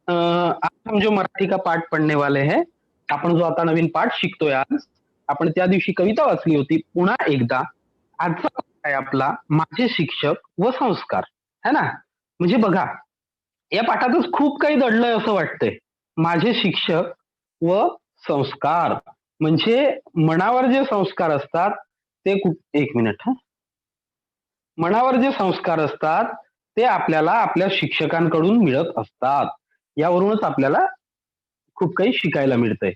आज हम जो मराठी का पाठ पढ़ने वाले हैं, आपण जो आता नवीन पाठ शिकतोय आज, आपण त्या दिवशी कविता वाचली होती. पुन्हा एकदा आजचा पाठ आहे आपला माझे शिक्षक व संस्कार, है ना? म्हणजे बघा, या पाठातच खूप काही दडलंय असं वाटतंय. माझे शिक्षक व संस्कार म्हणजे मनावर जे संस्कार असतात ते एक मिनिट हां. मनावर जे संस्कार असतात ते आपल्याला आपल्या शिक्षकांकडून मिळत असतात. यावरूनच आपल्याला खूप काही शिकायला मिळतंय.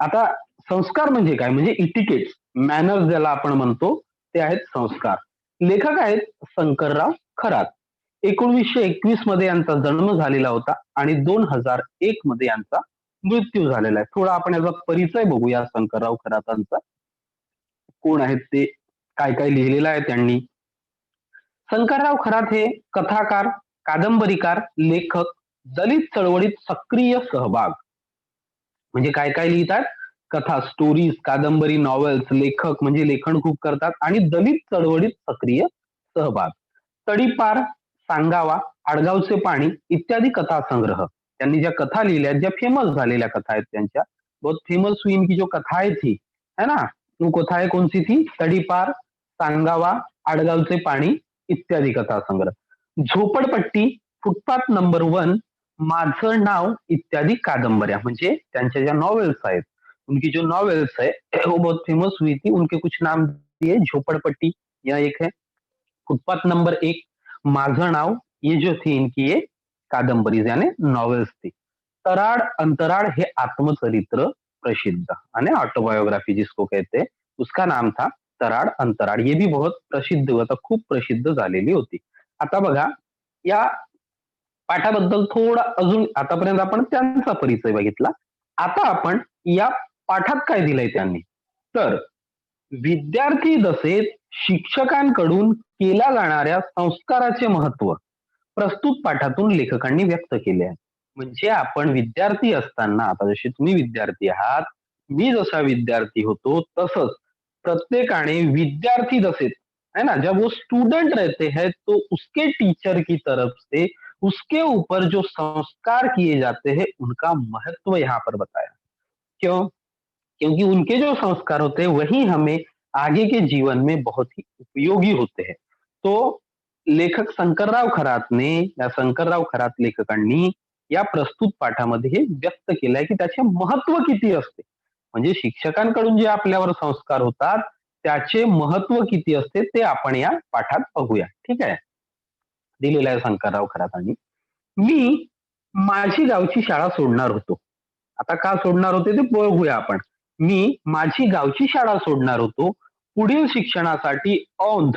आता संस्कार म्हणजे काय? म्हणजे इटिकेट्स, मॅनर्स ज्याला आपण म्हणतो, ते आहेत संस्कार. लेखक आहेत शंकरराव खरात. 1921 मध्ये यांचा जन्म झालेला होता आणि 2001 मध्ये यांचा मृत्यू झालेला आहे. थोडा आपण याचा परिचय बघूया शंकरराव खरातांचा. कोण आहेत ते? काय काय लिहिलेलं आहे त्यांनी? शंकरराव खरात हे कथाकार, कादंबरीकार, लेखक, दलित चळवळीत सक्रिय सहभाग. म्हणजे काय काय लिहितात? कथा, स्टोरीज, कादंबरी, नॉवेल्स, लेखक म्हणजे लेखन खूप करतात आणि दलित चळवळीत सक्रिय सहभाग. तडीपार, सांगावा, आडगावचे पाणी इत्यादी कथा संग्रह. त्यांनी ज्या कथा लिहिल्या ज्या फेमस झालेल्या कथा आहेत त्यांच्या, बहुत फेमस हुई इनकी जो कथाएं थी, है ना? वो कथाएं कौन सी थी? तडीपार, सांगावा, आडगावचे पाणी इत्यादी कथा संग्रह. झोपडपट्टी, फुटपाथ नंबर 1, माझं नाव इत्यादी कादंबऱ्या म्हणजे त्यांच्या ज्या नॉवेल्स आहेत. उनकी जो नॉवेल्स है वो बहुत फेमस हुई थी. उनके कुछ नाम दिए, झोपड़पट्टी या एक है, फुटपाथ नंबर 1, माझं नाव, ये जो थी इनकी ये कादंबरीज यानी नॉवेल्स थी. तराड अंतराळ हे आत्मचरित्र प्रसिद्ध यानी ऑटोबायोग्राफी जिसको कहते हैं, उसका नाम था तराड अंतराळ. ये भी बहुत प्रसिद्ध होता, खूप प्रसिद्ध झालेली होती. आता बघा, या पाठाबद्दल थोडा अजून आतापर्यंत आपण त्यांचा परिचय बघितला. आता आपण या पाठात काय दिलंय त्यांनी? तर विद्यार्थी दशेत शिक्षकांकडून केल्या जाणाऱ्या संस्काराचे महत्व प्रस्तुत पाठातून लेखकांनी व्यक्त केले आहे. म्हणजे आपण विद्यार्थी असताना, आता जसे तुम्ही विद्यार्थी आहात, मी जसा विद्यार्थी होतो तसंच प्रत्येकाने विद्यार्थी दशेत, है ना, जब वो स्टूडेंट रहते हैं तो उसके टीचर की तरफ से उसके ऊपर जो संस्कार किए जाते हैं उनका महत्व यहाँ पर बताया. क्यों? क्योंकि उनके जो संस्कार होते हैं वही हमें आगे के जीवन में बहुत ही उपयोगी होते हैं. तो लेखक शंकरराव खरातने, या शंकरराव खरात लेखकांनी या प्रस्तुत पाठामध्ये हे व्यक्त केलंय की त्याचे महत्व किती असते. म्हणजे शिक्षकांकडून जे आपल्यावर संस्कार होतात त्याचे महत्व किती असते ते आपण या पाठात बघूया. ठीक आहे? दिलेलं आहे शंकरराव खरातांनी. मी माझी गावची शाळा सोडणार होतो. आता का सोडणार होते ते बघूया आपण. मी माझी गावची शाळा सोडणार होतो. पुढील शिक्षणासाठी औंध,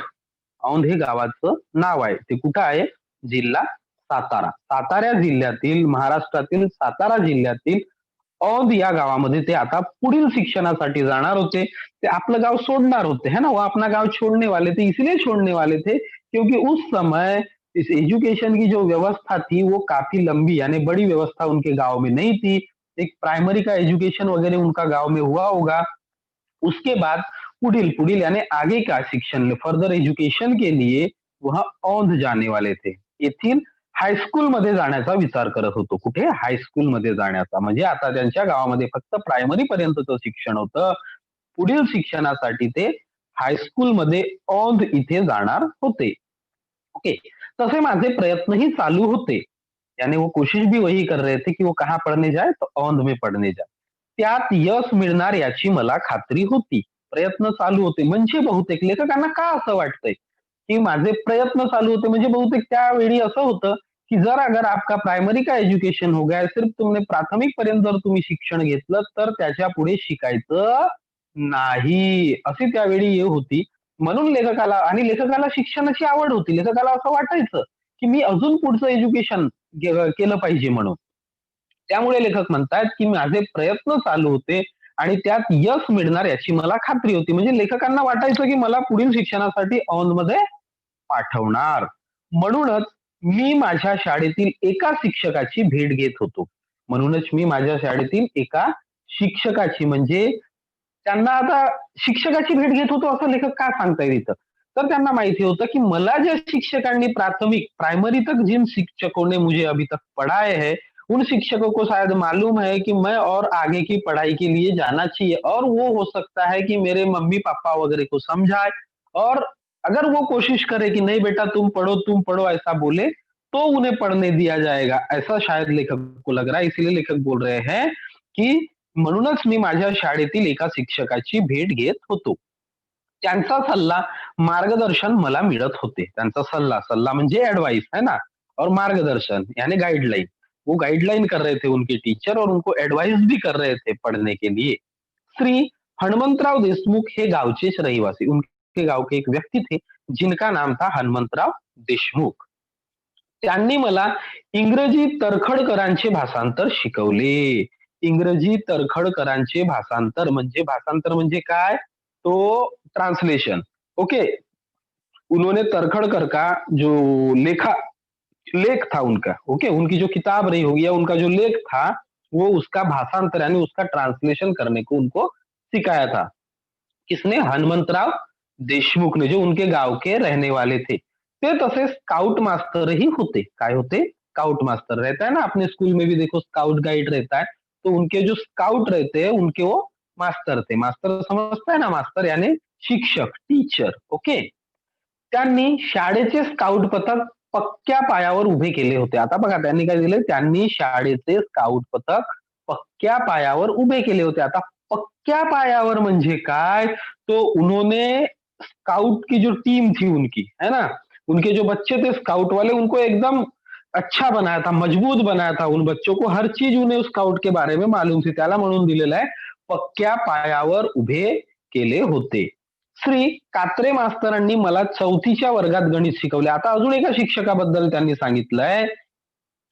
औंध हे गावाचं नाव आहे. ते कुठं आहे? जिल्हा सातारा. सातारा जिल्ह्यातील, महाराष्ट्रातील सातारा जिल्ह्यातील औंध या गावामध्ये ते आता पुढील शिक्षणासाठी जाणार होते. ते आपलं गाव सोडणार होते, है ना? वो अपना गाव छोड़ने वाले थे, इसलिए छोड़ने वाले थे क्योंकि उस समय इस एजुकेशन की जो व्यवस्था थी वो काफी लंबी यानी बड़ी व्यवस्था उनके गांव में नहीं थी. एक प्राइमरी का एजुकेशन वगैरह उनका गांव में हुआ होगा. उसके बाद पुढील पुढील यानी आगे का शिक्षण, फर्दर एजुकेशन के लिए वह औंध जाने वाले थे. येथील हायस्कूल मध्ये जाण्याचा विचार करत होतो. कुठे? हायस्कूल मध्ये जाण्याचा. म्हणजे आता त्यांच्या गावामध्ये फक्त प्रायमरी पर्यंतचं शिक्षण होतं. पुढील शिक्षणासाठी ते हायस्कूल मध्ये औंध इथे जाणार होते. ओके. तसे माझे प्रयत्नही चालू होते. यानी वो कोशिश भी वही कर रहे थे कि वो कहाँ पढ़ने जाए तो औंध में पढ़ने जाए. त्यात यश मिळणार याची मला खात्री होती. प्रयत्न चालू होते म्हणजे बहुतेक लेखकांना का असं वाटतंय की माझे प्रयत्न चालू होते, म्हणजे बहुतेक त्यावेळी असं होतं की जर अगर आपका प्राइमरी का एजुकेशन हो गया, सिर्फ तुमने प्राथमिक पर्यंत जर तुम्ही शिक्षण घेतलं तर त्याच्या पुढे शिकायचं नाही, अशी त्यावेळी हे होती. म्हणून लेखकाला, आणि लेखकाला शिक्षणाची आवड होती, लेखकाला असं वाटायचं की मी अजून पुढचं एज्युकेशन केलं पाहिजे म्हणून. त्यामुळे लेखक म्हणतात की माझे प्रयत्न चालू होते आणि त्यात यश मिळणार याची मला खात्री होती. म्हणजे लेखकांना वाटायचं की मला पुढील शिक्षणासाठी औंधमध्ये पाठवणार. म्हणूनच मी माझ्या शाळेतील एका शिक्षकाची भेट घेत होतो. म्हणूनच मी माझ्या शाळेतील एका शिक्षकाची, म्हणजे त्यांना आता शिक्षकाची भेट घेत होतो असं लेखक का सांगता येईल इथं? तर त्यांना माहिती होतं की मला ज्या शिक्षकांनी प्राथमिक प्राइमरी तक जिन शिक्षकों ने मुझे अभी तक पढ़ाए है उन शिक्षकों को शायद मालूम है कि मैं और आगे की पढ़ाई के लिए जाना चाहिए, और वो हो सकता है कि मेरे मम्मी पापा वगैरह को समझाए, और अगर वो कोशिश करे कि नहीं बेटा तुम पढ़ो ऐसा बोले, तो उन्हें पढ़ने दिया जाएगा, ऐसा शायद लेखक को लग रहा है। इसीलिए लेखक बोल रहे हैं की म्हणूनच मी माझ्या शाळेतील एका शिक्षकाची भेट घेत होतो. त्यांचा सल्ला, मार्गदर्शन मला मिळत होते. त्यांचा सल्ला, सल्ला म्हणजे एडवाइस है ना, और मार्गदर्शन यानी गाइडलाइन. वो गाइडलाइन कर रहे थे उनके टीचर, और उनको एडवाइस भी कर रहे थे पढ़ने के लिए. श्री हनुमंतराव देशमुख हे गावचेच रहिवासी, उनके गाव के एक व्यक्ति थे जिनका नाम था हनुमंतराव देशमुख. त्यांनी मला इंग्रजी तर्खडकरांचे भाषांतर शिकवले. इंग्रजी तर्खडकरांचे भाषांतर म्हणजे काय? तो ट्रांसलेशन. ओके. उन्होंने तर्खडकर का जो लेख था उनका, ओके, उनकी जो किताब रही होगी या उनका जो लेख था, वो उसका भाषांतर यानी उसका ट्रांसलेशन करने को उनको सिखाया था. किसने? हनुमंतराव देशमुख ने, जो उनके गांव के रहने वाले थे. ते तसे स्काउट मास्टर ही होते. काय होते? Scout master. रहता है ना अपने स्कूल में भी, देखो स्काउट गाइड रहता है, तो उनके जो स्काउट रहते हैं उनके वो मास्टर थे. मास्टर समजता है ना, मास्टर यानी शिक्षक, टीचर. ओके. त्यांनी शाळेचे स्काउट पथक पक्क्या पायावर उभे केले होते. आता बघा त्यांनी काय दिलंय, त्यांनी शाळेचे स्काउट पथक पक्क्या पायावर उभे केले होते. आता पक्क्या पायावर म्हणजे काय? तो उन्होंने स्काउट की जो टीम थी उनकी, है ना? उनके जो बच्चे थे स्काउट वाले, उनको एकदम अच्छा बनाया था, मजबूत बनाया था उन बच्चों को. हर चीज उन्हें उस स्काउट के बारे में मालूम थी. त्याला म्हणून दिलेलं आहे पक्क्या पायावर उभे केले होते. श्री कात्रे मास्तरांनी मला 4थीच्या वर्गात गणित शिकवले. आता अजून एका शिक्षकाबद्दल त्यांनी सांगितलंय,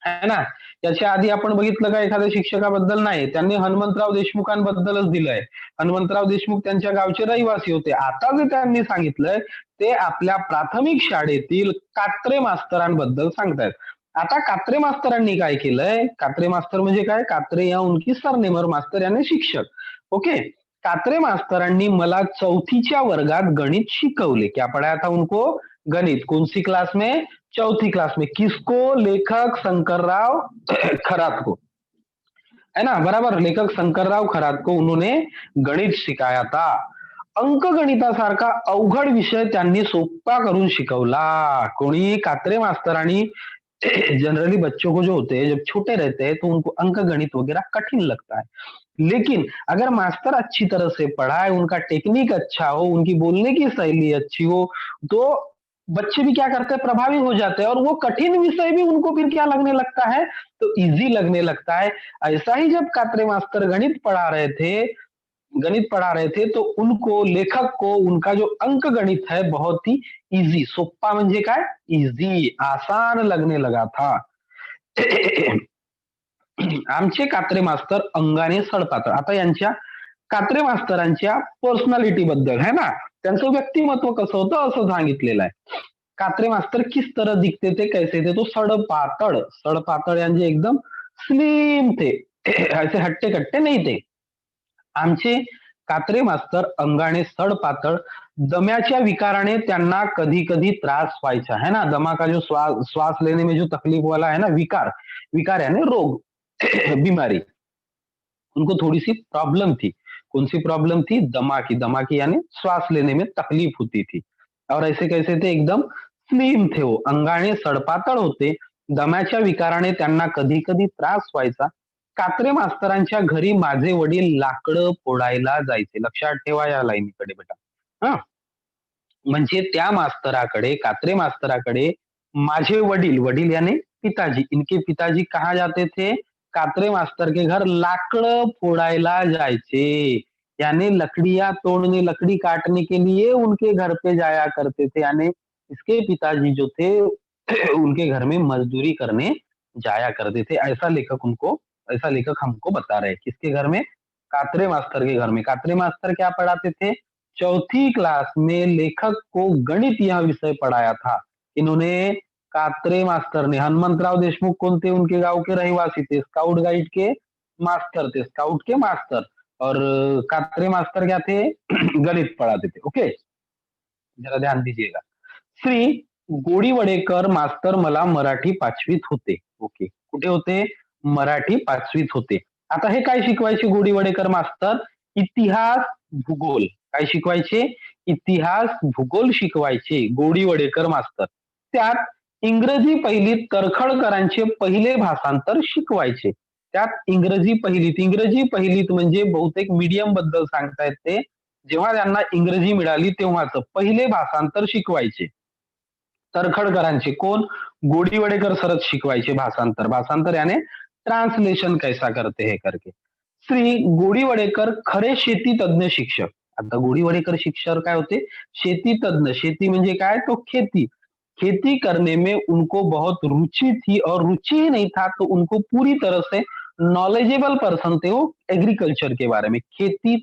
है ना? याच्या आधी आपण बघितलं का एखाद्या शिक्षकाबद्दल? नाही. त्यांनी हनुमंतराव देशमुखांबद्दलच दिलंय. हनुमंतराव देशमुख त्यांच्या गावचे रहिवासी होते. आता जे त्यांनी सांगितलंय ते आपल्या प्राथमिक शाळेतील कात्रे मास्तरांबद्दल सांगतायत. आता कात्रे मास्तरांनी काय केलंय? कात्रे मास्तर म्हणजे काय? कात्रे या उनकी सरनेम, और मास्तर यानी शिक्षक. ओके. कात्रे मास्तरांनी मला 4थीच्या वर्गात गणित शिकवले. क्या पढ़ाया था उनको? गणित. कौन सी क्लास में? 4थी क्लास में. किसको? लेखक शंकरराव खरात को, है ना? बराबर. लेखक शंकरराव खरात को उन्होंने गणित सिखाया था. अंकगणितासारखा अवघड विषय त्यांनी सोपा करून शिकवला. कोणी? कात्रे मास्तरांनी. जनरली बच्चों को जो होते हैं, जब छोटे रहते हैं तो उनको अंक गणित वगैरह कठिन लगता है, लेकिन अगर मास्टर अच्छी तरह से पढ़ाए, उनका टेक्निक अच्छा हो, उनकी बोलने की शैली अच्छी हो, तो बच्चे भी क्या करते हैं? प्रभावी हो जाते हैं, और वो कठिन विषय भी उनको फिर क्या लगने लगता है? तो इजी लगने लगता है. ऐसा ही जब कात्रे मास्टर गणित पढ़ा रहे थे तो उनको, लेखक को, उनका जो अंक गणित है बहुत ही इजी, सोप्पा म्हणजे काय? इजी, आसान लगने लगा था. आमचे कात्रे मास्तर अंगाने सडपातळ. आता यांच्या कात्रे मास्तरांच्या पर्सनॅलिटी बद्दल, है ना, त्यांचं व्यक्तिमत्व कसं होतं असं सांगितलेलं आहे. कात्रे मास्तर किस तरह दिखते थे, कैसे थे? तो सडपातळ. सडपातळ म्हणजे एकदम स्लिम थे. ऐसे हट्टे कट्टे नहीं थे. आमचे कात्रे मास्तर अंगाने सडपातळ, दम्याच्या विकाराने त्यांना कधी कधी त्रास व्हायचा, है ना. दमा का जो श्वास लेने में जो तकलीफ वाला है ना, विकार. विकार यानी रोग, बीमारी. उनको थोड़ी सी प्रॉब्लम थी. कौन सी प्रॉब्लम थी? दमा की. दमा की यानी श्वास लेने में तकलीफ होती थी. और ऐसे कैसे थे? एकदम स्लिम थे वो. अंगाने सडपातळ होते. दम्याच्या विकाराने त्यांना कधी कधी त्रास व्हायचा. कात्रे मास्तरांच्या घरी माझे वडील लाकडं फोडायला जायचे. लक्षात ठेवा या लाईनीकडे बेटा. हा, म्हणजे त्या मास्तराकडे, कात्रे मास्तराकडे माझे वडील, वडील यानी पिताजी, इनके पिताजी कहाँ जाते थे? कात्रे मास्टर के घर लाकड़ फोड़ायला जायचे. यानी लकड़ियां तोड़ने, लकड़ी काटने के लिए उनके घर पे जाया करते थे. यानी इसके पिताजी जो थे उनके घर में मजदूरी करने जाया करते थे. ऐसा लेखक हमको बता रहे हैं. किसके घर में? कात्रे मास्टर के घर में. कात्रे मास्टर क्या पढ़ाते थे? 4थी क्लास में लेखक को गणित यह विषय पढ़ाया था. इन्होंने, कात्रे मास्टर ने. हनुमंतराव देशमुख कौन थे? उनके गांव के रहिवासी थे, स्काउट गाइड के मास्टर थे, स्काउट के मास्टर. और कात्रे मास्टर क्या थे? गणित पढ़ाते थे. ओके, जरा ध्यान दीजिएगा. श्री गोडीवडेकर मास्तर मला मराठी 5वीत होते. ओके, कुठे होते? मराठी 5वीत होते. आता हे काय शिकवायचे गोडी वडेकर मास्तर? इतिहास, भूगोल. काय शिकवायचे? इतिहास, भूगोल शिकवायचे गोडी वडेकर मास्तर. त्यात इंग्रजी पहिलीत तर्खडकरांचे पहिले भाषांतर शिकवायचे. त्यात इंग्रजी पहिलीत म्हणजे बहुतेक मीडियम बद्दल सांगतायत ते. जेव्हा त्यांना इंग्रजी मिळाली तेव्हाचं पहिले भाषांतर शिकवायचे. तर्खडकरांचे कोण? गोडी वडेकर सरच शिकवायचे भाषांतर. भाषांतर याने ट्रांसलेशन कैसा करते हे करके. श्री गोडी वडेकर खरे शेती तज्ञ शिक्षक. आता गोडी वडेकर शिक्षक काय होते? शेती तज्ञ. शेती म्हणजे काय? तो खेती. खेती करने में उनको बहुत रुचि थी और रुचि ही नहीं था तो उनको पूरी तरह से नॉलेजेबल पर्सन थे वो एग्रीकल्चर के बारे में. खेती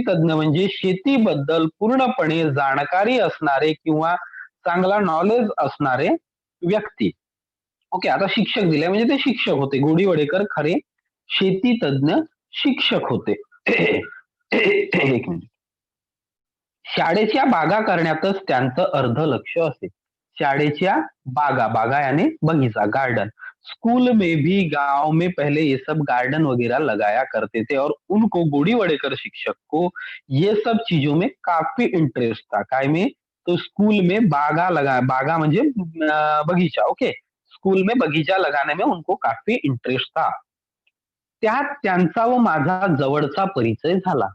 तज्ञ म्हणजे शेतीबद्दल पूर्णपणे जाणकारी असणारे किंवा चांगला नॉलेज असणारे व्यक्ती. ओके, आता शिक्षक दिले म्हणजे ते शिक्षक होते. गोडी वडेकर खरे शेती तज्ञ शिक्षक होते. एक मिनिट. शाळेच्या बागा करण्यातच त्यांचं अर्ध लक्ष असे. शाळेच्या बागा, बागा यानी बगीचा, गार्डन. स्कूल में भी गांव में पहले ये सब गार्डन वगैरह लगाया करते थे और उनको गोडी वडेकर शिक्षक को ये सब चीजों में काफी इंटरेस्ट था. काय में? तो स्कूल में बागा म्हणजे बगीचा. ओके, स्कूल में बगीचा लगाने में उनको काफी इंटरेस्ट था. त्यात त्यांचा व माझा जवळचा परिचय झाला,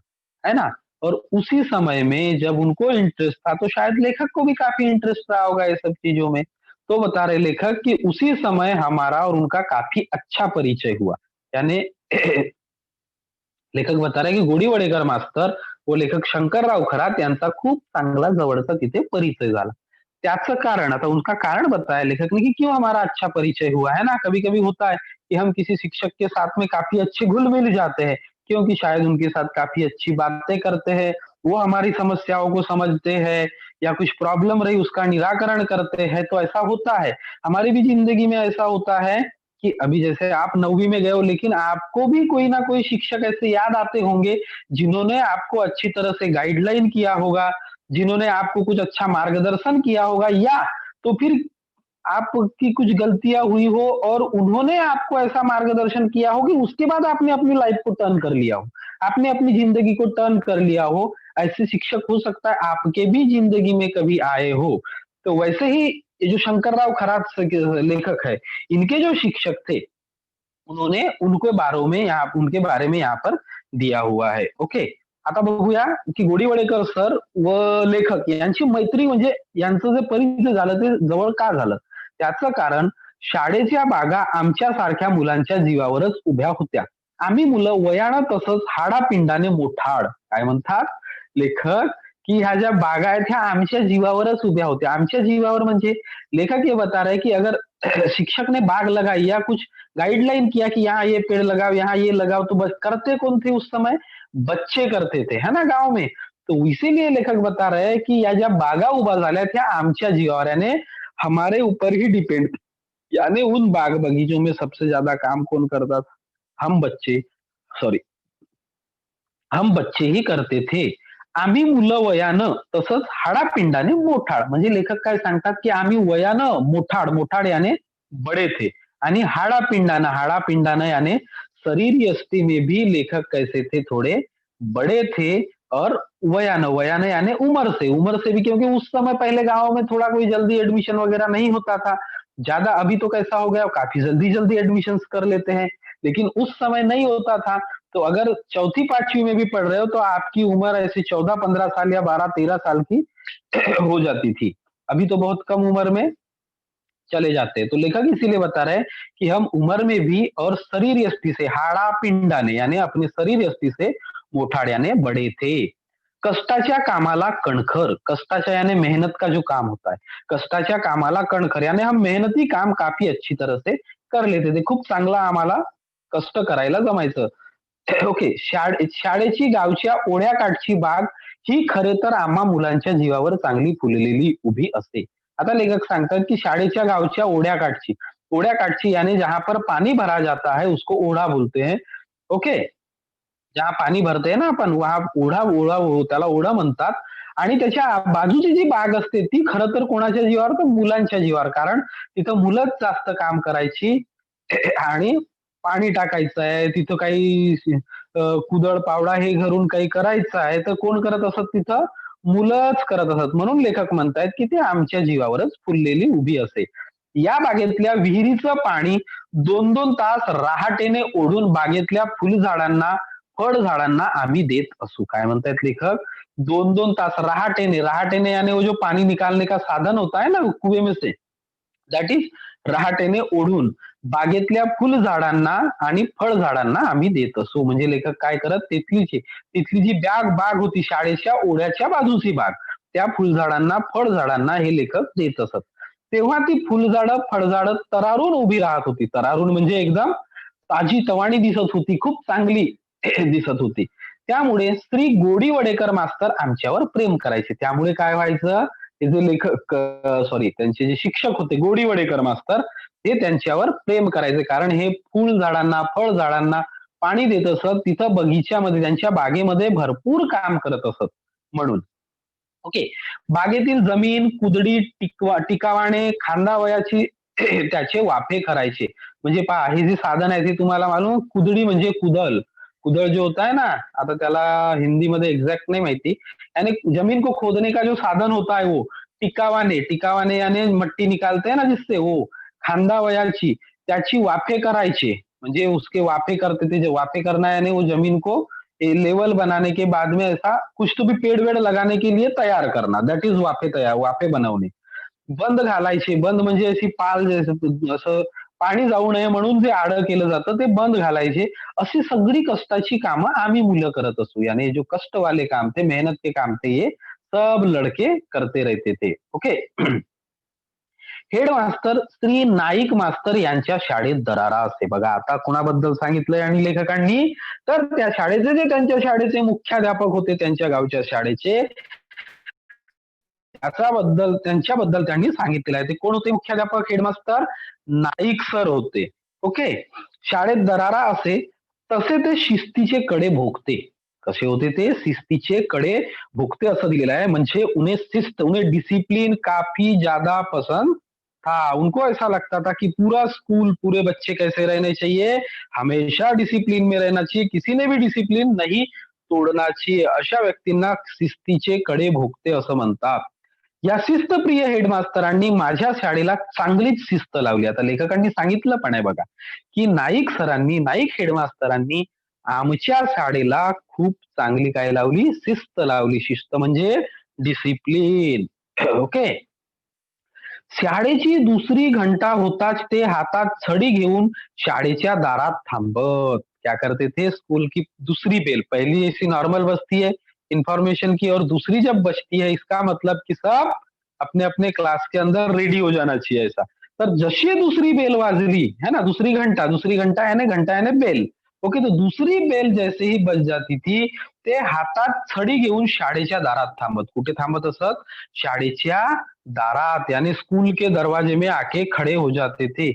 है ना? और उसी समय में जब उनको इंटरेस्ट था तो शायद लेखक को भी काफी इंटरेस्ट रहा होगा ये सब चीजों में. तो बता रहे लेखक कि उसी समय हमारा और उनका काफी अच्छा परिचय हुआ. यानी लेखक बता रहे की गोडी वडेकर मास्तर व लेखक शंकरराव खरात यांचा खूप चांगला जवळचा तिथे परिचय झाला. त्याचं कारण, आता उनका कारण बताया लेखक ने कि क्यों हमारा अच्छा परिचय हुआ है ना. कभी कभी होता है कि हम किसी शिक्षक के साथ में काफी अच्छे घुल मिल जाते हैं क्योंकि शायद उनके साथ काफी अच्छी बातें करते हैं, वो हमारी समस्याओं को समझते हैं या कुछ प्रॉब्लम रही उसका निराकरण करते हैं. तो ऐसा होता है, हमारी भी जिंदगी में ऐसा होता है कि अभी जैसे आप 9वीं में गए हो लेकिन आपको भी कोई ना कोई शिक्षक ऐसे याद आते होंगे जिन्होंने आपको अच्छी तरह से गाइडलाइन किया होगा, जिन्होंने आपको कुछ अच्छा मार्गदर्शन किया होगा, या तो फिर आपकी कुछ गलतियां हुई हो और उन्होंने आपको ऐसा मार्गदर्शन किया हो कि उसके बाद आपने अपनी लाइफ को टर्न कर लिया हो, आपने अपनी जिंदगी को टर्न कर लिया हो. ऐसे शिक्षक हो सकता है आपके भी जिंदगी में कभी आए हो. तो वैसे ही ये जो शंकरराव खरात लेखक है, इनके जो शिक्षक थे उन्होंने उनके बारे में यहाँ पर दिया हुआ है. ओके, आता बघूया की गोडी वडेकर सर व लेखक यांची मैत्री म्हणजे यांचं जे परिचय झालं ते जवळ का झालं? त्याचं कारण शाळेच्या बागा आमच्यासारख्या मुलांच्या जीवावरच उभ्या होत्या. आम्ही मुलं वयानं तसंच हाडापिंडाने मोठाड. काय म्हणतात लेखक? की ह्या ज्या बागा आहेत ह्या आमच्या जीवावरच उभ्या होत्या. आमच्या जीवावर म्हणजे लेखक ये बता रहे कि अगर शिक्षक ने बाग लगाई या कुछ गाइडलाइन किया कि यहाँ ये पेड़ लगाओ, यहाँ ये लगाओ, तो बस करते कौन थे उस समय? बच्चे करते थे, है ना, गांव में. तो इसीलिए लेखक बता रहे हैं कि या ज्या बागा उभा झाल्या त्या आमच्या जीवावर, यानी हमारे ऊपर ही डिपेंड. यानी उन बाग बगीचों में सबसे ज्यादा काम कौन करता था? हम बच्चे, सॉरी, हम बच्चे ही करते थे. आम्ही मुलं वयानं तसंच हाडापिंडाने मोठाड. म्हणजे लेखक काय सांगतात की आम्ही वयानं मोठाड, मोठाड याने बड़े थे, आणि हाडापिंडानं याने शरीर यष्टि में भी लेखक कैसे थे? थोड़े बड़े थे. और वयानं, वयानं यानी उम्र से भी, क्योंकि उस समय पहले गाँव में थोड़ा कोई जल्दी एडमिशन वगैरह नहीं होता था. ज्यादा अभी तो कैसा हो गया, काफी जल्दी जल्दी एडमिशन कर लेते हैं, लेकिन उस समय नहीं होता था. तो अगर चौथी पांचवी में भी पढ़ रहे हो तो आपकी उम्र ऐसी 14-15 साल या 12-13 साल की हो जाती थी. अभी तो बहुत कम उम्र में चले जाते हैं. तो लेखक इसीलिए बता रहे हैं कि हम उम्र में भी और शरीर यष्टि से, हाड़ा पिंडाने यानी अपने शरीर यष्टि से मोठाड्याने बड़े थे. कष्टाच्या कामाला कणखर. कष्टाच्या यानी मेहनत का जो काम होता है, कष्टाच्या कामाला कणखर यानी हम मेहनती काम काफी अच्छी तरह से कर लेते थे. खूप चांगला आम्हाला कष्ट करायला जमायचं. ओके, शाळेची गावच्या ओढ्याकाठची बाग ही खरे तर आम्हा मुलांच्या जीवावर चांगली फुललेली उभी असते. आता लेखक सांगतात की शाळेच्या गावच्या ओढ्याकाठची, ओढ्याकाठची यानी जहां पर पानी भरा जाता है उसको ओढा बोलते हैं. ओके, जहां पाणी भरते ना आपण वहा ओढा, ओढा त्याला ओढा म्हणतात. आणि त्याच्या बाजूची जी बाग असते ती खरं तर कोणाच्या जीवावर? तर मुलांच्या जीवावर. कारण तिथं मुलंच जास्त काम करायची आणि पाणी टाकायचं आहे, तिथं काही कुदळ पावडा हे घरून काही करायचं आहे, तर कोण करत असत तिथं? मुलंच करत असत. म्हणून लेखक म्हणतायत की ते आमच्या जीवावरच फुललेली उभी असे. या बागेतल्या विहिरीचं पाणी 2-2 तास रहाटेने ओढून बागेतल्या फुलझाडांना, फळझाडांना आम्ही देत असू. काय म्हणतायत लेखक? 2-2 तास रहाटेने, रहाटेने यानी वो जो पानी निकालने का साधन होता है ना कुएं में से, दॅट इज रहाटेने ओढून बागेतल्या फुलझाडांना आणि फळझाडांना आम्ही देत असू. म्हणजे लेखक काय करत, तिथली जी बाग होती शाळेच्या ओढ्याच्या बाजूची बाग, त्या फुलझाडांना, फळझाडांना हे लेखक देत असत. तेव्हा ती फुलझाडं, फळझाडं तरारून उभी राहत होती. तरारून म्हणजे एकदम ताजी तवाणी दिसत होती, खूप चांगली दिसत होती. त्यामुळे श्री गोडी वडेकर मास्तर आमच्यावर प्रेम करायचे. त्यामुळे काय व्हायचं, ते जे लेखक सॉरी त्यांचे जे शिक्षक होते गोडी वडेकर मास्तर, ते त्यांच्यावर प्रेम करायचे. कारण हे फुल झाडांना, फळ झाडांना पाणी देत असत. तिथं बगीच्यामध्ये, त्यांच्या बागेमध्ये भरपूर काम करत असत म्हणून. ओके. बागेतील जमीन, कुदळी, टिकावाणे, खांदावयाची त्याचे वाफे करायचे. म्हणजे पहा, हे जे साधन आहे ते तुम्हाला मालूम, कुदळी म्हणजे कुदल. कुदळ जो होता है ना, आता त्याला हिंदीमध्ये एक्झॅक्ट नाही माहिती. यानी जमीन को खोदने का जो साधन होता है वो, टिकावाने, टिकावाने यानी मट्टी निकालते हैं ना जिससे वो, खांदावयाची त्याची वाफे करायचे. म्हणजे उसके वाफे करते थे, जो वाफे करना यानी वो जमीन को लेवल बनाने के बाद में ऐसा कुछ तो भी पेड़ वेड़ लगाने के लिए तैयार करना, दॅट इज वाफे तयार, वाफे बनवणे. बंद घालायचे, बंद म्हणजे अशी पाल असं पाणी जाऊ नये म्हणून जे आडं केलं जातं ते बंद घालायचे. अशी सगळी कष्टाची कामं आम्ही मुलं करत असू. यानी जो कष्ट वाले काम थे, मेहनत के काम थे, ये सब लड़के करते रहते थे. ओके. हेड मास्तर श्री नाईक मास्तर यांच्या शाळेत दरारा असे. बघा आता कुणाबद्दल सांगितलंय आणि लेखकांनी, तर त्या शाळेचे, जे त्यांच्या शाळेचे मुख्याध्यापक होते त्यांच्या गावच्या शाळेचे, त्याच्याबद्दल, त्यांच्याबद्दल त्यांनी सांगितलेलं आहे. ते कोण होते मुख्याध्यापक, हेडमास्टर? नाईक सर होते. ओके. शाळेत दरारा असे, तसे ते शिस्तीचे कडे भोगते. कसे होते ते? शिस्तीचे कडे भोगते असं दिलेलं आहे. म्हणजे उन्हें शिस्त, उन्हें डिसिप्लिन काफी ज्यादा पसंद था. उनको ऐसा लगता था कि पूरा स्कूल, पूरे बच्चे कैसे रहने चाहिए, हमेशा डिसिप्लिन में रहना चाहिए, किसी ने भी डिसिप्लिन नहीं तोडना चाहिए. अशा व्यक्तींना शिस्तीचे कडे भोगते असं म्हणतात. या शिस्तप्रिय हेडमास्तरांनी माझ्या शाळेला चांगलीच शिस्त लावली. आता लेखकांनी सांगितलं पण आहे बघा, की नाईक सरांनी, नाईक हेडमास्तरांनी आमच्या शाळेला खूप चांगली काय लावली? शिस्त लावली. शिस्त म्हणजे डिसिप्लिन. ओके. शाळेची दुसरी घंटा होताच ते हातात छडी घेऊन शाळेच्या दारात थांबत. क्या करते थे? स्कूल की दूसरी बेल, पहली ऐसी नॉर्मल बजती है इंफॉर्मेशन की, और दूसरी जब बजती है इसका मतलब कि सब अपने अपने क्लास के अंदर रेडी हो जाना चाहिए ऐसा. तर जशी दुसरी बेल वाजली है ना, दूसरी घंटा यानी बेल. ओके. तो दूसरी बेल जैसे ही बज जाती थी, ते हातात छडी घेऊन शाळेच्या दारात थांबत. कुठे थांबत असत? शाळेच्या दारात, यानी स्कूल के दरवाजे में आके खड़े हो जाते थे.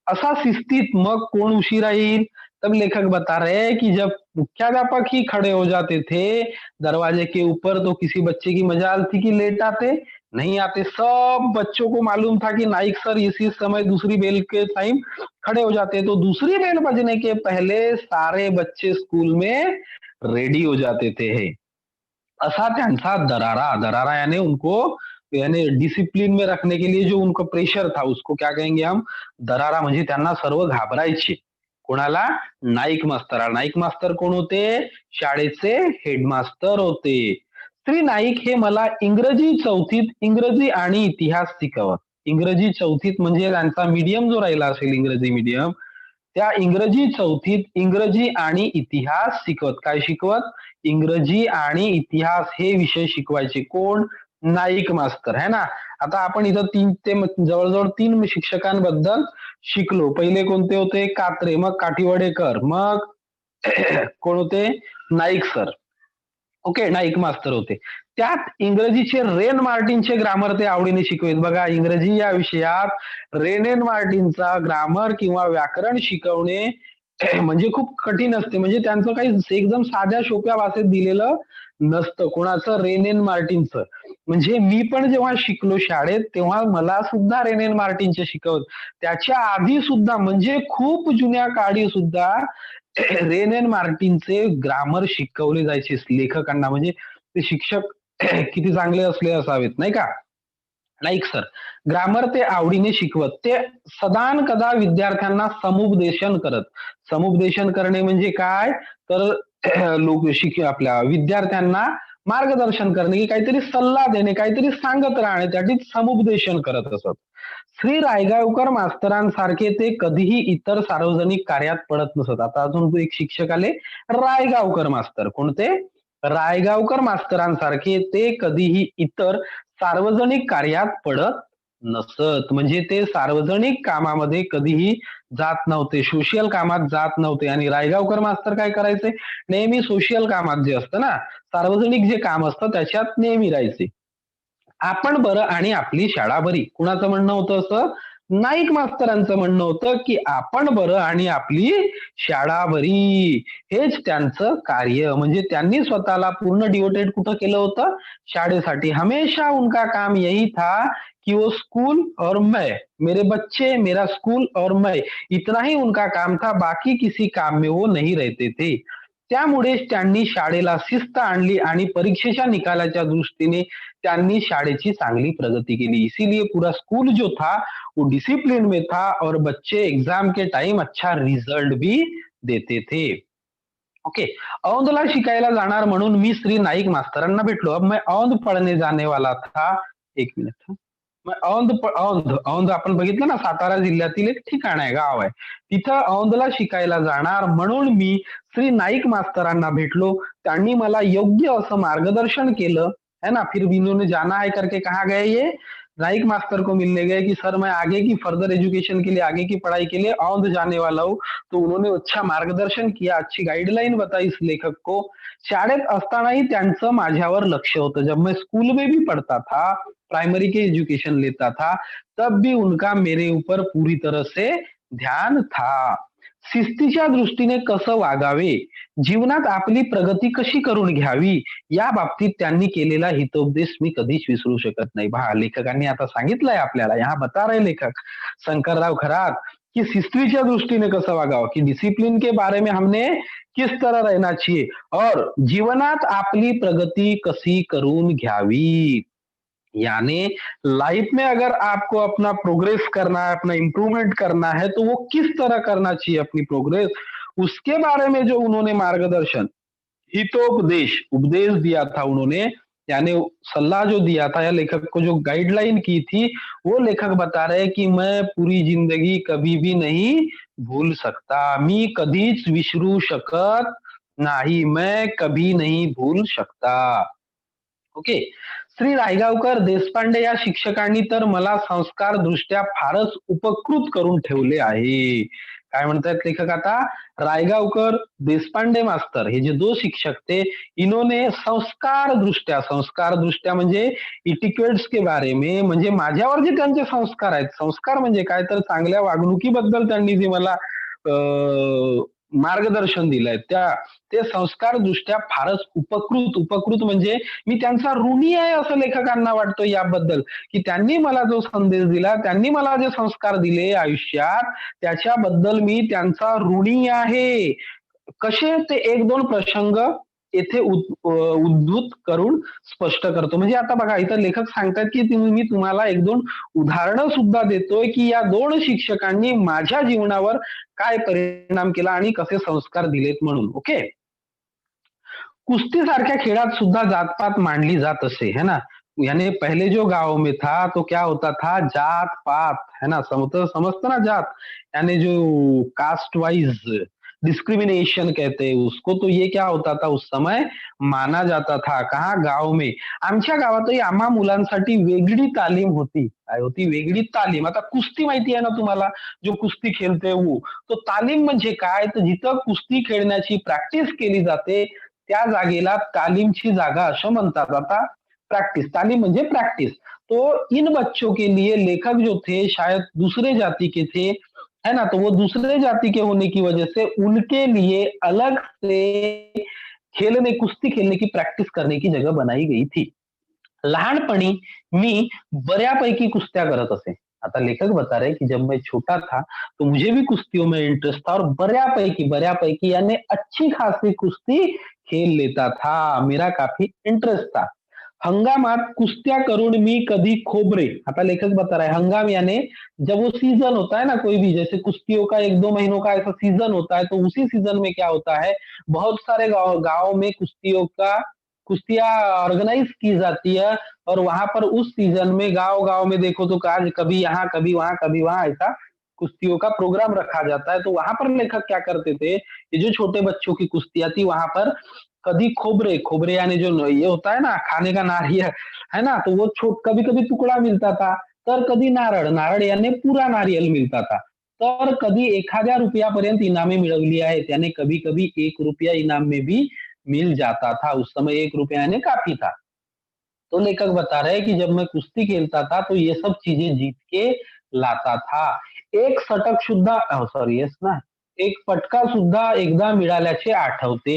असा शिस्तीत मग कोण उशिरा येईल? तब लेखक बता रहे हैं कि जब मुख्याध्यापक ही खड़े हो जाते थे दरवाजे के ऊपर, तो किसी बच्चे की मजाल थी कि लेट आते? नहीं आते. सब बच्चों को मालूम था कि नाइक सर इसी समय दूसरी बेल के टाइम खड़े हो जाते. तो दूसरी बेल बजने के पहले सारे बच्चे स्कूल में रेडी हो जाते थे. असा त्यांचा दरारा, दरारा यानी उनको, यानी डिसिप्लिन में रखने के लिए जो उनका प्रेशर था, उसको क्या कहेंगे हम? दरारा. म्हणजे त्यांना सर्व घाबरायचे. कोणाला? नाईक मास्तराला. नाईक मास्तर कोण होते? शाळेचे हेडमास्तर होते. श्री नाईक हे मला इंग्रजी चौथीत इंग्रजी आणि इतिहास शिकवत. इंग्रजी चौथीत म्हणजे त्यांचा मीडियम जो राहिला असेल, इंग्रजी मीडियम, त्या इंग्रजी चौथीत इंग्रजी आणि इतिहास शिकवत. काय शिकवत? इंग्रजी आणि इतिहास हे विषय शिकवायचे. कोण? नाईक मास्तर है ना. आता आपण इथं जवळजवळ 3 शिक्षकांबद्दल शिकलो. पहिले कोणते होते? कात्रे, मग काठीवडेकर, मग कोण होते? नाईक सर. ओके. नाईक मास्तर होते. त्यात इंग्रजीचे रेन मार्टिनचे ग्रामर ते आवडीने शिकवेत. बघा, इंग्रजी या विषयात रेन मार्टिनचा ग्रामर किंवा व्याकरण शिकवणे म्हणजे खूप कठीण असते. म्हणजे त्यांचं काही एकदम साध्या सोप्या भाषेत दिलेलं नसतं. कोणाचं रेन मार्टिनचं. म्हणजे मी पण जेव्हा शिकलो शाळेत तेव्हा मला सुद्धा रेन मार्टिनचे शिकवत. त्याच्या आधी सुद्धा म्हणजे खूप जुन्या काळी सुद्धा रेन मार्टिनचे ग्रामर शिकवले जायचे लेखकांना. म्हणजे ते शिक्षक किती चांगले असले असावेत नाही का? नाईक सर. ग्रामर ते आवडीने शिकवत. ते सदानकदा विद्यार्थ्यांना समुपदेशन करत. समुपदेशन करणे म्हणजे काय? तर आपल्या विद्यार्थ्यांना मार्गदर्शन करणे, की काहीतरी सल्ला देणे, काहीतरी सांगत राहणे, त्याची समुपदेशन करत असत. श्री रायगावकर मास्तरांसारखे ते कधीही इतर सार्वजनिक कार्यात पडत नसत. आता अजून एक शिक्षक आले, रायगावकर मास्तर. कोणते? रायगावकर मास्तरांसारखे ते कधीही इतर सार्वजनिक कार्यात पडत नसत. म्हणजे ते सार्वजनिक कामामध्ये कधीही जात नव्हते, सोशल कामात जात नव्हते. आणि रायगावकर मास्तर काय करायचे? नेहमी सोशल कामात जे असतं ना, सार्वजनिक जे काम असतं त्याच्यात नेहमी राहायचे. आपण बरं आणि आपली शाळा बरी. कुणाचं म्हणणं होतं असं? नाईक मास्तरांचं म्हणणं होतं, की आपण बरं आणि आपली शाळा बरी. हेच त्यांचं कार्य. म्हणजे त्यांनी स्वतःला पूर्ण डिव्होटेड कुठं केलं होतं? शाळेसाठी. हमेशा उनका काम यही था कि वो स्कूल और मैं, मेरे बच्चे, मेरा स्कूल और मैं, इतना ही उनका काम था. बाकी किसी काम में वो नहीं रहते थे. त्यामुळेच त्यांनी शाळेला शिस्त आणली आणि परीक्षेच्या निकालाच्या दृष्टीने त्यांनी शाळेची चांगली प्रगती केली. इसीलिए पूरा स्कूल जो था वो डिसिप्लिन में था और बच्चे एग्जाम के टाइम अच्छा रिजल्ट भी देते थे. ओके. औंधला शिकायला जाणार म्हणून मी श्री नाईक मास्तरांना भेटलो. अब मैं औंध पढ़ने जाने वाला था. एक मिनिट हं. मग औंध आपण बघितलं ना, सातारा जिल्ह्यातील एक ठिकाण आहे, गाव आहे. तिथं औंधला शिकायला जाणार म्हणून मी श्री नाईक मास्तरांना भेटलो. त्यांनी मला योग्य असं मार्गदर्शन केलं, है ना. फिर भी इन्होंने जाना है करके कहाँ गए ये? नाइक मास्टर को मिलने गए कि सर मैं आगे की फर्दर एजुकेशन के लिए, आगे की पढ़ाई के लिए औंध जाने वाला हूँ. तो उन्होंने अच्छा मार्गदर्शन किया, अच्छी गाइडलाइन बताई इस लेखक को. शाळेत असतानाही त्यांचं माझ्यावर लक्ष होतं. जब मैं स्कूल में भी पढ़ता था, प्राइमरी के एजुकेशन लेता था, तब भी उनका मेरे ऊपर पूरी तरह से ध्यान था. शिस्तीच्या दृष्टीने कसं वागावे, जीवनात आपली प्रगती कशी करून घ्यावी, या बाबतीत त्यांनी केलेला हितोपदेश मी कधीच विसरू शकत नाही. पहा, लेखकांनी आता सांगितलंय आपल्याला, यहाँ बता रहे लेखक शंकरराव खरात, की शिस्तीच्या दृष्टीने कसं वागावं, की डिसिप्लिन के बारे में हमने किस तरह रहना चाहिए और जीवनात आपली प्रगती कशी करून घ्यावी. यानी लाइफ में अगर आपको अपना प्रोग्रेस करना है, अपना इम्प्रूवमेंट करना है, तो वो किस तरह करना चाहिए अपनी प्रोग्रेस, उसके बारे में जो उन्होंने मार्गदर्शन, हितोपदेश, उपदेश दिया था उन्होंने, यानी सलाह जो दिया था या लेखक को जो गाइडलाइन की थी, वो लेखक बता रहे हैं कि मैं पूरी जिंदगी कभी भी नहीं भूल सकता. मी कधीच विसरू शकत नाही. मैं कभी नहीं भूल सकता. ओके. श्री रायगावकर देशपांडे या शिक्षकांनी तर मला संस्कार दृष्ट्या फारच उपकृत करून ठेवले आहे. काय म्हणतायत लेखक आता? रायगावकर, देशपांडे मास्तर हे जे 2 शिक्षक थे, इन्होंने संस्कार दृष्ट्या म्हणजे इटिक्वेट्स के बारे में, म्हणजे माझ्यावर जे त्यांचे संस्कार आहेत. संस्कार म्हणजे काय? तर चांगल्या वागणुकीबद्दल त्यांनी जे मला मार्गदर्शन दिलंय, ते संस्कार दृष्ट्या फारच उपकृत म्हणजे मी त्यांचा ऋणी आहे असं लेखकांना वाटतं याबद्दल, की त्यांनी मला जो संदेश दिला, त्यांनी मला जे संस्कार दिले आयुष्यात, त्याच्याबद्दल मी त्यांचा ऋणी आहे. कसे? ते 1-2 प्रसंग येथे उद्धृत करून स्पष्ट करतो. म्हणजे आता बघा, इथं लेखक सांगतात, की मी तुम्हाला 1-2 उदाहरणं सुद्धा देतोय, की या 2 शिक्षकांनी माझ्या जीवनावर काय परिणाम केला आणि कसे संस्कार दिलेत म्हणून. ओके. कुश्ती सारख्या खेळात सुद्धा जात-पात मांडली जात असे, है ना. यानी पहले जो गाँव में था तो क्या होता था, जात-पात, है ना, समझते ना जात, यानी जो कास्ट वाइज डिस्क्रिमिनेशन कहते हैं उसको, तो ये क्या होता था उस समय माना जाता था. कहाँ? गाव में. आमच्या गावातही आम्हा मुलांसाठी वेगळी तालीम होती. काय होती? वेगळी तालीम. आता कुस्ती माहिती आहे ना तुम्हाला, जो कुस्ती खेळते वो. तो तालीम म्हणजे काय? तर जिथं कुस्ती खेळण्याची प्रॅक्टिस केली जाते, त्या जागेला तालीमची जागा असं म्हणतात. आता प्रैक्टिस, तालीम म्हणजे प्रैक्टिस. तो इन बच्चों के लिए लेखक जो थे शायद दूसरे जाति के थे, है ना? तो वो दूसरे जाति के होने की वजह से उनके लिए अलग से कुस्ती खेळणे की प्रॅक्टिस करने की जगह बनाई गई थी. लहानपणी मी बऱ्यापैकी कुस्त्या करत असे. आता लेखक बता रहे हैं कि जब मैं छोटा था, तो मुझे भी कुश्तियों में इंटरेस्ट था और बऱ्यापैकी बऱ्यापैकी यानी अच्छी खासी कुश्ती खेल लेता था. मेरा काफी इंटरेस्ट था. हंगामात कुस्त्या करून मी कधी खोबरे. आता लेखक बता रहा है हंगाम यानी जब वो सीजन होता है ना कोई भी, जैसे कुश्तियों का 1-2 महीनों का ऐसा सीजन होता है, तो उसी सीजन में क्या होता है, बहुत सारे गाँव गाँव में कुश्तियाँ ऑर्गेनाइज की जाती है और वहाँ पर उस सीजन में गाँव-गाँव में देखो तो आज कभी यहाँ, कभी वहाँ, कभी वहाँ ऐसा कुश्तियों का प्रोग्राम रखा जाता है। तो वहाँ पर लेखक क्या करते थे, ये जो छोटे बच्चों की कुश्तियाँ थी वहाँ पर कभी खोबरे, खोबरे यानी जो ये होता है ना खाने का नारियल, है ना? तो वो कभी-कभी तुकडा मिळता था, तर कधी नारळ, नारळ यानी पुरा नारियल मिळता था. तर कधी एखाद्या रुपयापर्यंत इनामे मिळवली आहेत. यानी कभी-कभी ₹1 इनाम में भी मिल जाता था. उस समय ₹1 यानी काफ़ी था. तो लेखक बता रहे हैं कि जब मैं कुश्ती खेलता था तो ये सब चीजें जीत के लाता था. एक षटक सुद्धा सॉरी येस ना, एक पटका सुद्धा एकदा मिळाल्याचे आठवते.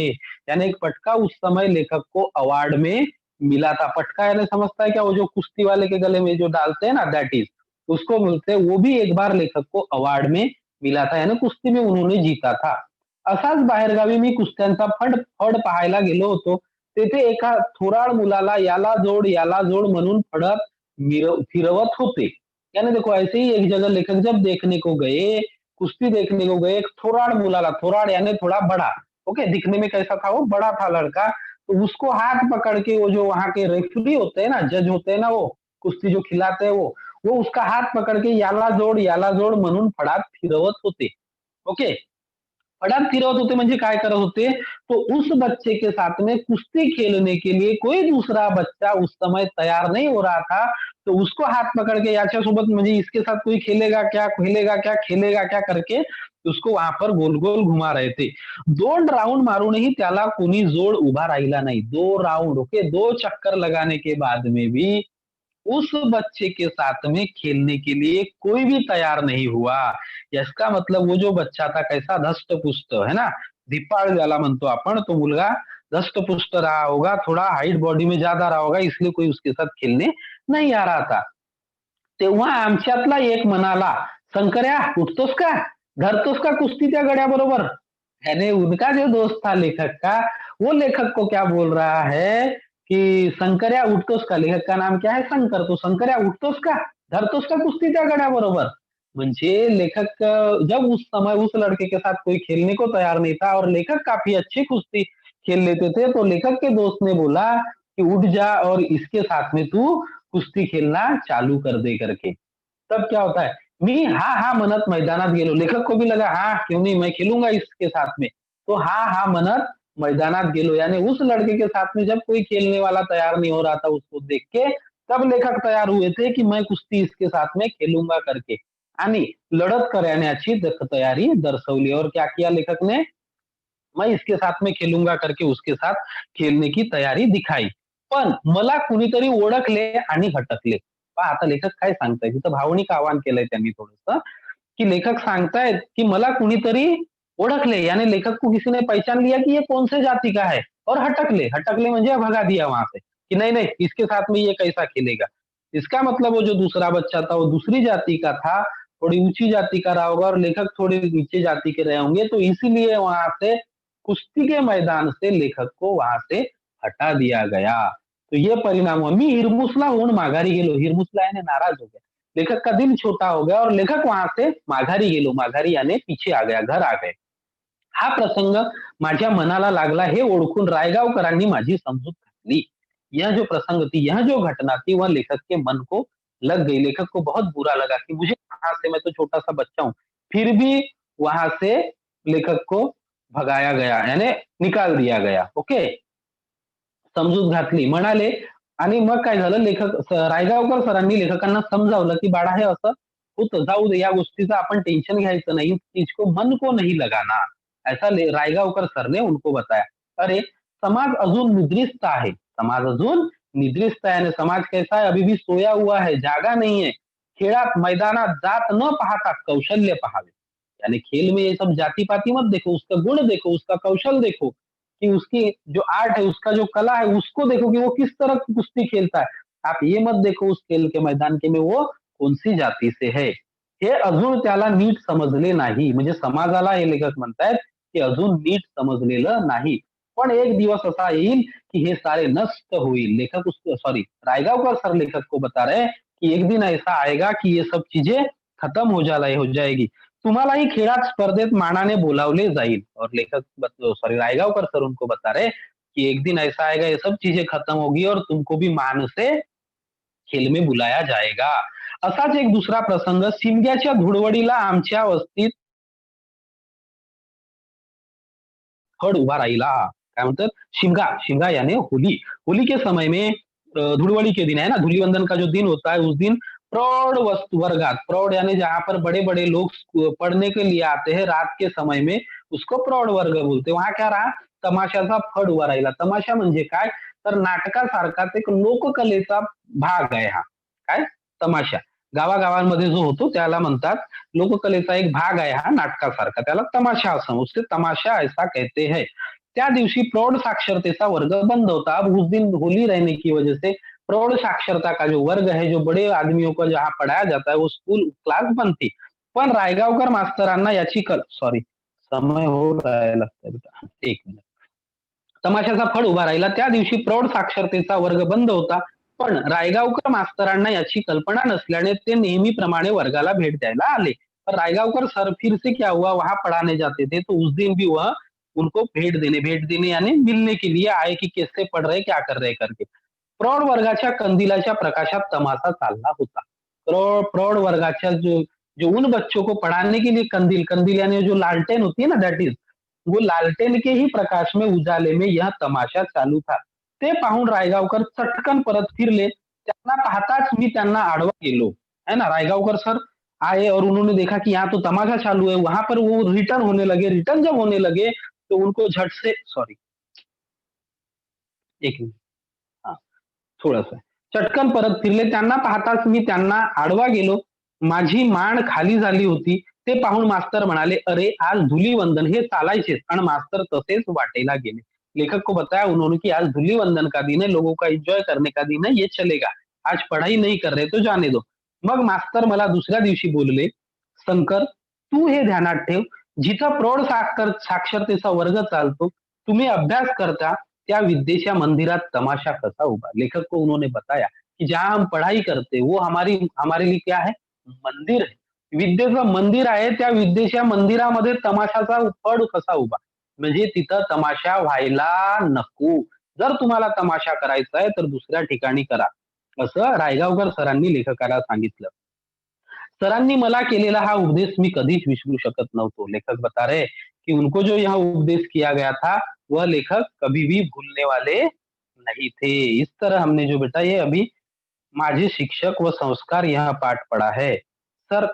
यानी एक पटका उस समय लेखक को अवार्ड में मिला था. पटका यानी समझता है क्या, वो जो कुश्ती वाले के गले में जो डालते हैं ना, दैट इज उसको मिलते हैं. वो भी एक बार लेखक को अवार्ड में मिला था, यानी कुस्ती में उन्होंने जीता था. असाच बाहेरगावी मी कुस्त्यांचा फड पाहायला गेलो होतो. तेथे एका थोराड मुलाला याला जोड म्हणून फळत फिरवत होते. यानी देखो ऐसे ही एक जगह लेखक जब देखने को गए, कुश्ती देखने को गए, एक थोराड मुलाला, थोराड यानी थोड़ा बड़ा, ओके, दिखने में कैसा था, वो बड़ा था लड़का. तो उसको हाथ पकड़ के वो जो वहां के रेफरी होते हैं ना, जज होते हैं ना, वो कुश्ती जो खिलाते हैं वो उसका हाथ पकड़ के याला जोड म्हणून फडात फिरवत होते. ओके. पड़ात फिरवत होते म्हणजे काय करत होते, तो उस बच्चे के साथ में कुश्ती खेलने के लिए कोई दूसरा बच्चा उस समय तैयार नहीं हो रहा था. तो उसको हाथ पकड़ के याच्यासोबत म्हणजे इसके साथ कोई खेलेगा क्या करके उसको वहां पर गोल गोल घुमा रहे थे. 2 राउंड मारूनही त्याला कोणी जोड उभा राहिला नाही. 2 राउंड, ओके, 2 चक्कर लगाने के बाद में भी उस बच्चे के साथ में खेलने के लिए कोई भी तैयार नहीं हुआ. इसका मतलब वो जो बच्चा था कैसा धष्टपुष्ट, है ना, धिप्पाड ज्याला म्हणतो आपण, तो मुलगा धष्टपुष्ट रहा होगा, थोड़ा हाइट बॉडी में ज्यादा रहा होगा, इसलिए कोई उसके साथ खेलने नहीं आ रहा था. तेव्हा आमच्यातला एक म्हणाला, "शंकर्या उठतोस का? धरतोस का कुस्ती त्या गड्याबरोबर?" यानी उनका जो दोस्त था लेखक का, वो लेखक को क्या बोल रहा है कि "शंकर्या उठतोस का?" लेखक का नाम क्या है? शंकर. तो "शंकर्या उठतोस का? धरतोस का कुस्ती त्या गड्याबरोबर?" म्हणजे लेखक जब उस समय उस लड़के के साथ कोई खेलने को तैयार नहीं था और लेखक काफ़ी अच्छी कुश्ती खेल लेते थे, तो लेखक के दोस्त ने बोला कि "उठ जा और इसके साथ में तू कुस्ती खेलना चालू कर दे" करके. तब क्या होता है, मी हाँ, हाँ म्हणत मैदानात गेलो. लेखक को भी लगा हाँ, क्यों नहीं, मैं खेलूंगा इसके साथ में. तो हाँ, हाँ म्हणत मैदानात गेलो. यानी उस लड़के के साथ में जब कोई खेलने वाला तैयार नहीं हो रहा था उसको देख के, तब लेखक तैयार हुए थे कि मैं कुस्ती इसके साथ में खेलूंगा करके. आणि लढत करण्याची तयारी दर्शवली. और क्या किया लेखक ने, मैं इसके साथ में खेलूंगा करके उसके साथ खेलने की तयारी दिखाई. पण मला कुणीतरी ओळखले आणि हटकले. पहा आता लेखक काय सांगताय, तिथं भावनिक आवाहन केलंय त्यांनी थोडंसं, कि लेखक सांगतायत कि मला कुणीतरी ओळखले, यानी लेखक को किसी ने पहचान लिया कि ये कौन से जाति का है और हटकले. हटकले म्हणजे भगा दिया वहां से कि नहीं नहीं, इसके साथ में ये कैसा खेलेगा. इसका मतलब वो जो दूसरा बच्चा था वो दूसरी जाति का था, थोड़ी ऊंची जाति का रहा होगा और लेखक थोड़ी नीचे जाति के रहे होंगे, तो इसीलिए वहां से कुश्ती के मैदान से लेखक को वहां से हटा दिया गया. तो ये परिणाम हुआ. मी हिरमुसला होऊन माघारी गेलो. हिरमुसला यानी नाराज हो गया. लेखक का दिल छोटा हो गया और लेखक वहां से माघारी गेलो. माघारी यानी पीछे आ गया, घर आ गए. हा प्रसंग माझ्या मनाला लागला हे ओळखून रायगावकरांनी माझी समजूत घातली. यह जो प्रसंग थी, यह जो घटना थी, वह लेखक के मन को लग गई. लेखक को बहुत बुरा लगा कि मुझे वहां से, मैं तो छोटा सा बच्चा हूँ, फिर भी वहां से लेखक को भगाया गया, यानी निकाल दिया गया. ओके, समजूत घातली म्हणाले. आणि मग काय झालं, रायगावकर सरांनी लेखकांना समजावलं की बाळा हे असं होतं, जाऊ दे, या गोष्टीचं आपण टेन्शन घ्यायचं नाही, इसको मन को नहीं लगाना, ऐसा रायगावकर सर ने उनको बताया. अरे समाज अजून निद्रिस्त आहे, समाज अजून निद्रिस्त आहे आणि समाज कैसा है, अभी भी सोया हुआ है, जागा नहीं है. खेळात मैदानात जात न पाहता कौशल्य पहावे. यानी खेल में ये सब जाति पाति मत देखो, उसका गुण देखो, उसका कौशल देखो, कि उसकी जो आर्ट है, उसका जो कला है, उसको देखो कि वो किस तरह की कुश्ती खेलता है। आप ये मत देखो उस खेल के मैदान के में वो कोणती जाती से है. हे अजून त्याला नीट समजले नाही. म्हणजे समाजाला हे लेखक म्हणतायत की अजून नीट समजलेलं नाही. पण एक दिवस असा येईल कि हे सारे नष्ट होईल. लेखक उसको सॉरी रायगावकर सर लेखक को बता रहे हैं कि एक दिन ऐसा आएगा कि ये सब चीजें खत्म हो जाएगी. तुम्हालाही खेळात स्पर्धेत मानाने बोलावले जाईल. और लेखक सॉरी रायगावकर सर उनको बता रहे कि एक दिन ऐसा आएगा ये सब चीजें खत्म होगी और तुमको भी मान से खेल में बुलाया जाएगा. असाच एक दुसरा प्रसंग शिमग्याच्या धुळवडीला आमच्या वस्तीत फड उभा राहिला. काय म्हणतात शिमगा शिमगा यानी होली. होली के समय में धुलवड़ी के दिन है ना, धूलिवंदन का जो दिन होता है उस दिन प्रौढ़ वर्गात, प्रौढ़ यानी जहाँ पर बड़े बड़े लोग पढ़ने के लिए आते हैं रात के समय में, उसको प्रौढ़ वर्ग बोलते. वहां क्या रहा, तमाशाचा फड उभा राहिला. तमाशा म्हणजे काय, तर नाटकासारखाच एक लोककलेचा भाग आहे हा. काय तमाशा गावागावांमध्ये जो होतो त्याला म्हणतात, लोककलेचा एक भाग आहे हा नाटकासारखा, त्याला तमाशा असं, उससे तमाशा ऐसा कहते हैं. त्या दिवशी प्रौढ़ साक्षरतेचा वर्ग बंद होता. अब उस दिन होली रहने की वजह से प्रौढ़ साक्षरता का जो वर्ग है, जो बड़े आदमियों को जहाँ पढ़ाया जाता है, वो स्कूल क्लास बंद थी. पण रायगावकर मास्तरांना याची सॉरी समय हो रहा है लगता है बेटा, एक मिनिट. तमाशाचा फड उभा राहिला. त्या दिवशी प्रौढ साक्षरतेचा वर्ग बंद होता. पण रायगावकर मास्तरांना याची कल्पना नसल्याने ते नेहमीप्रमाणे वर्गाला भेट द्यायला आले. पर रायगावकर सर फिर से क्या हुआ, वहां पढ़ाने जाते थे, तो उस दिन भी वह उनको भेट देने यानी मिलने के लिए आए कि कैसे पढ़ रहे, क्या कर रहे करके. प्रौढ वर्गाच्या कंदिलाच्या प्रकाशात तमाशा चालला होता. प्रौढ वर्गाच्या जो जो उन बच्चों को पढ़ाने के लिए कंदील कंदील यानी जो लालटेन होती है ना, दैट इज वो लालटेन के ही प्रकाश में उजाले में यह तमाशा चालू था. ते पाहून रायगावकर चटकन परत फिरले. त्यांना पाहताच मी त्यांना आडवा गेलो. है ना, रायगावकर सर आए और उन्होंने देखा कि यहाँ तो तमाशा चालू है. वहां पर वो रिटर्न होने लगे. रिटर्न जब होने लगे तो उनको झट से सॉरी एक मिनिट हा थोडंसं चटकन परत फिरले. त्यांना पाहताच मी त्यांना आडवा गेलो. माझी मान खाली झाली होती. ते पाहून मास्तर म्हणाले, अरे आज धूलिवंदन हे चालायचेच. आणि मास्तर तसेच वाटेला गेले. लेखक को बताया उन्होंने कि आज धूलिवंदन का दिन है, लोगों का एंजॉय करने का दिन है, ये चलेगा. आज पढ़ाई नहीं कर रहे तो जाने दो. मग मास्तर मला दुसऱ्या दिवशी बोलले, शंकर तू हे ध्यानात ठेव, जिथं प्रौढ साक्षरतेचा वर्ग चालतो, तुम्ही अभ्यास करता, त्या विद्येच्या मंदिरात तमाशा कसा उभा. लेखक को उन्होंने बताया कि जहाँ हम पढ़ाई करते वो हमारी हमारे लिए क्या है, मंदिर है. विद्येचं मंदिर आहे, त्या विद्येच्या मंदिरामध्ये तमाशाचा फड कसा उभा. म्हणजे तिथं तमाशा व्हायला नको. जर तुम्हाला तमाशा करायचा आहे तर दुसऱ्या ठिकाणी करा, असं रायगावकर सरांनी लेखकाला सांगितलं. सरांनी मला केलेला हा उपदेश मी कधीच विसरू शकत नव्हतो. लेखक बता रहे कि उनको जो यहाँ उपदेश किया गया था वह लेखक कभी भी भूलने वाले नहीं थे. इस तरह हमने जो बेटा ये अभी माझे शिक्षक व संस्कार यह पाठ पढ़ा है. सर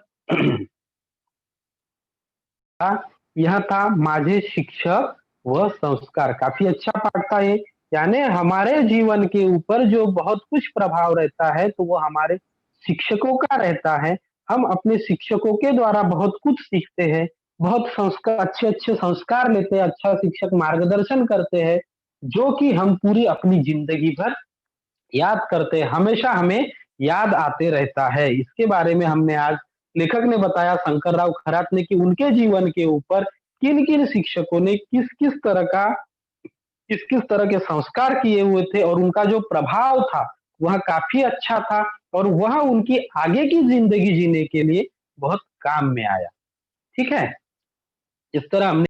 यह था माझे शिक्षक व संस्कार. काफी अच्छा पाठ था ये. यानी हमारे जीवन के ऊपर जो बहुत कुछ प्रभाव रहता है तो वो हमारे शिक्षकों का रहता है. हम अपने शिक्षकों के द्वारा बहुत कुछ सीखते हैं, बहुत संस्कार अच्छे अच्छे संस्कार लेते हैं, अच्छा शिक्षक मार्गदर्शन करते हैं, जो कि हम पूरी अपनी जिंदगी भर याद करते हैं, हमेशा हमें याद आते रहता है. इसके बारे में हमने आज लेखक ने बताया शंकरराव खरात ने कि उनके जीवन के ऊपर किन किन शिक्षकों ने किस किस तरह के संस्कार किए हुए थे और उनका जो प्रभाव था वह काफी अच्छा था और वह उनकी आगे की जिंदगी जीने के लिए बहुत काम में आया. ठीक है, इस तरह हमने